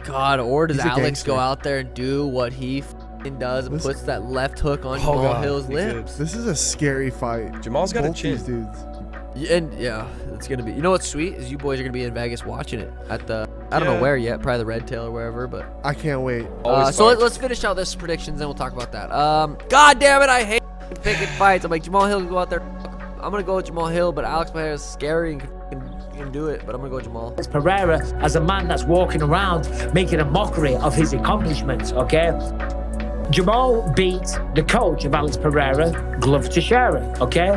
God, or does Alex go out there and do what he does and puts that left hook on Jamahal Hill's lips? This is a scary fight. Jamal's got a chin. These dudes. And yeah, it's gonna be. You know what's sweet is you boys are gonna be in Vegas watching it at the. I don't know where yet, probably the Red Tail or wherever. But I can't wait. So let's finish out this predictions and we'll talk about that. God damn it, I hate picking fights. I'm like Jamahal Hill can go out there. I'm gonna go with Jamahal Hill, but Alex Pereira is scary and can do it. But I'm gonna go with Jamal. It's Pereira as a man that's walking around making a mockery of his accomplishments. Okay. Jamal beat the coach of Alex Pereira, Glover Teixeira. Okay.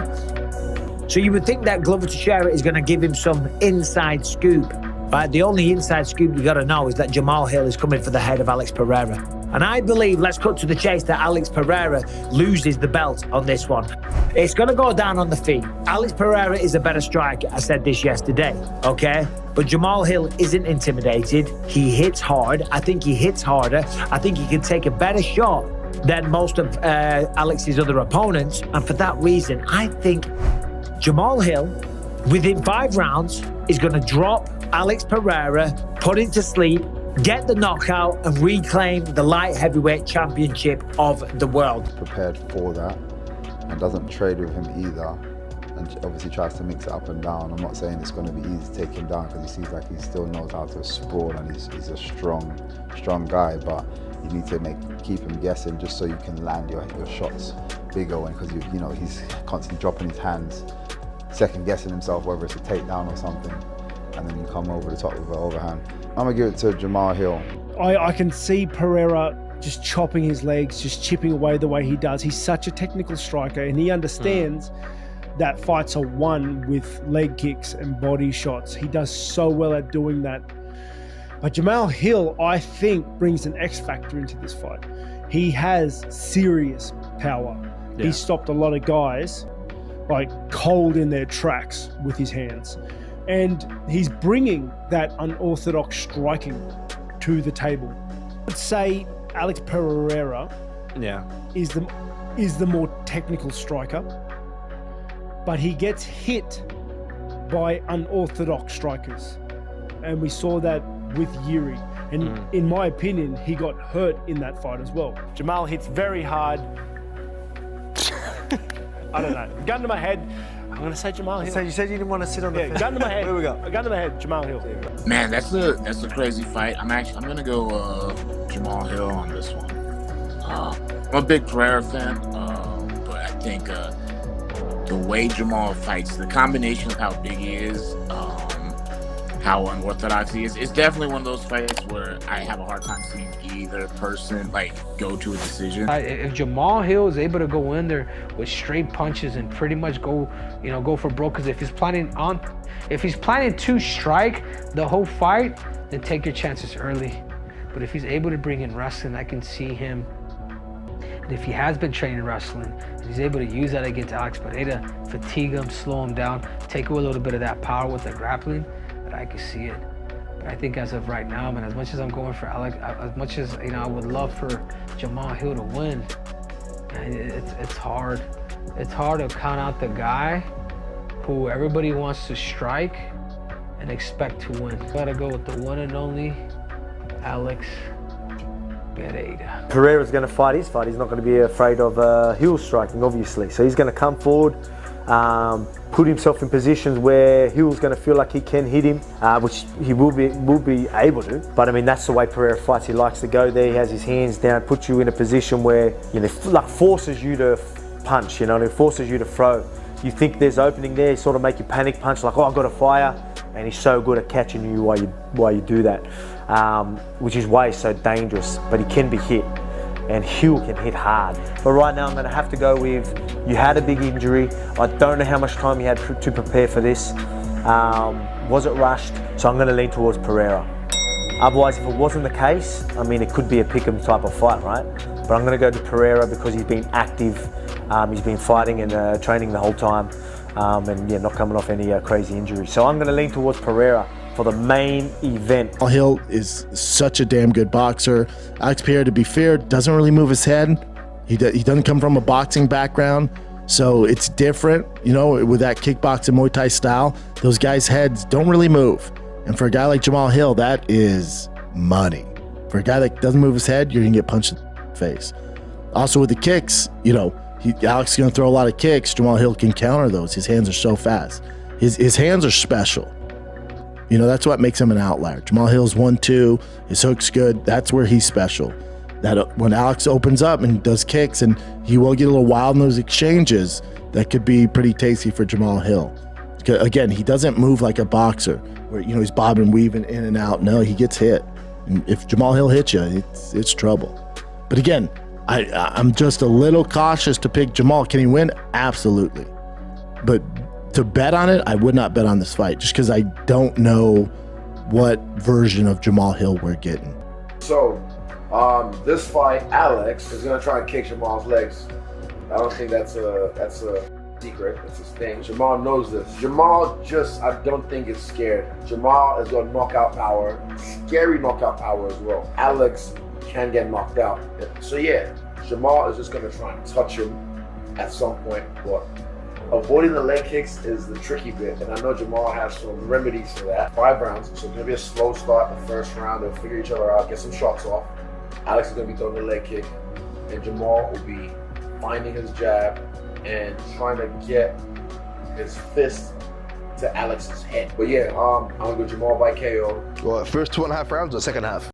So you would think that Glover Teixeira is going to give him some inside scoop. But the only inside scoop you got to know is that Jamahal Hill is coming for the head of Alex Pereira. And I believe, let's cut to the chase, that Alex Pereira loses the belt on this one. It's going to go down on the feet. Alex Pereira is a better striker. I said this yesterday, okay? But Jamahal Hill isn't intimidated. He hits hard. I think he hits harder. I think he can take a better shot than most of Alex's other opponents. And for that reason, I think Jamahal Hill, within 5 rounds, is going to drop Alex Pereira, put him to sleep, get the knockout, and reclaim the light heavyweight championship of the world. Prepared for that and doesn't trade with him either, and obviously tries to mix it up and down. I'm not saying it's going to be easy to take him down because he seems like he still knows how to sprawl and he's a strong guy, but you need to keep him guessing just so you can land your shots bigger one, because you know he's constantly dropping his hands, second guessing himself whether it's a takedown or something, and then you come over the top with an overhand. I'm gonna give it to Jamahal Hill. I can see Pereira just chopping his legs, just chipping away the way he does. He's such a technical striker, and he understands that fights are won with leg kicks and body shots. He does so well at doing that. But Jamahal Hill, I think, brings an X factor into this fight. He has serious power. Yeah. He stopped a lot of guys like cold in their tracks with his hands. And he's bringing that unorthodox striking to the table. I'd say Alex Pereira is the more technical striker, but he gets hit by unorthodox strikers. And we saw that with Yuri. And in my opinion, he got hurt in that fight as well. Jamal hits very hard. I don't know. Gun to my head, I'm going to say Jamahal Hill. So you said you didn't want to sit on the fence. Gun to my head. Here we go. Gun to my head, Jamahal Hill. Man, that's a crazy fight. I'm going to go Jamahal Hill on this one. I'm a big Pereira fan, but I think the way Jamal fights, the combination of how big he is, how unorthodox he is, it's definitely one of those fights where I have a hard time seeing either person go to a decision. If Jamahal Hill is able to go in there with straight punches and pretty much go for broke, because if he's planning to strike the whole fight, then take your chances early. But if he's able to bring in wrestling, I can see him. And if he has been training wrestling, and he's able to use that against Alex Pereira, fatigue him, slow him down, take away a little bit of that power with the grappling, I can see it. But I think as of right now, man, as much as I'm going for Alex, as much as I would love for Jamahal Hill to win, man, it's hard. It's hard to count out the guy who everybody wants to strike and expect to win. Gotta go with the one and only Alex Pereira. Pereira's going to fight his fight. He's not going to be afraid of heel striking, obviously. So he's going to come forward, put himself in positions where Hill's going to feel like he can hit him, which he will be able to. But I mean, that's the way Pereira fights. He likes to go there. He has his hands down, puts you in a position where forces you to punch. And it forces you to throw. You think there's opening there, sort of make you panic punch, like, oh, I've got to fire. And he's so good at catching you while you do that, which is why he's so dangerous. But he can be hit. And Hill can hit hard. But right now I'm going to have to go with, you had a big injury. I don't know how much time you had to prepare for this. Was it rushed? So I'm going to lean towards Pereira. Otherwise, if it wasn't the case, I mean, it could be a pick'em type of fight, right? But I'm going to go to Pereira because he's been active. He's been fighting and training the whole time. And not coming off any crazy injuries. So I'm going to lean towards Pereira for the main event. Hill is such a damn good boxer. Alex Pereira, to be fair, doesn't really move his head. He doesn't come from a boxing background, so it's different. With that kickboxing Muay Thai style, those guys' heads don't really move. And for a guy like Jamahal Hill, that is money. For a guy that doesn't move his head, you're gonna get punched in the face. Also with the kicks, Alex is gonna throw a lot of kicks. Jamahal Hill can counter those. His hands are so fast. His hands are special. That's what makes him an outlier. Jamahal Hill's 1-2. His hook's good. That's where he's special. That when Alex opens up and does kicks, and he will get a little wild in those exchanges, that could be pretty tasty for Jamahal Hill. Again, he doesn't move like a boxer where he's bobbing, weaving in and out. No, he gets hit. And if Jamahal Hill hits you, it's trouble. But again, I'm just a little cautious to pick Jamahal. Can he win? Absolutely. But to bet on it, I would not bet on this fight just because I don't know what version of Jamahal Hill we're getting. So, this fight, Alex is gonna try and kick Jamal's legs. I don't think that's a secret. It's his thing. Jamal knows this. Jamal I don't think is scared. Jamal has got knockout power, scary knockout power as well. Alex can get knocked out. So yeah, Jamal is just gonna try and touch him at some point, but avoiding the leg kicks is the tricky bit, and I know Jamal has some remedies for that. 5 rounds, so it's gonna be a slow start the first round. They'll figure each other out, get some shots off. Alex is gonna be throwing the leg kick, and Jamal will be finding his jab and trying to get his fist to Alex's head. But yeah, I'm gonna go Jamal by KO. Well, first 2.5 rounds or second half?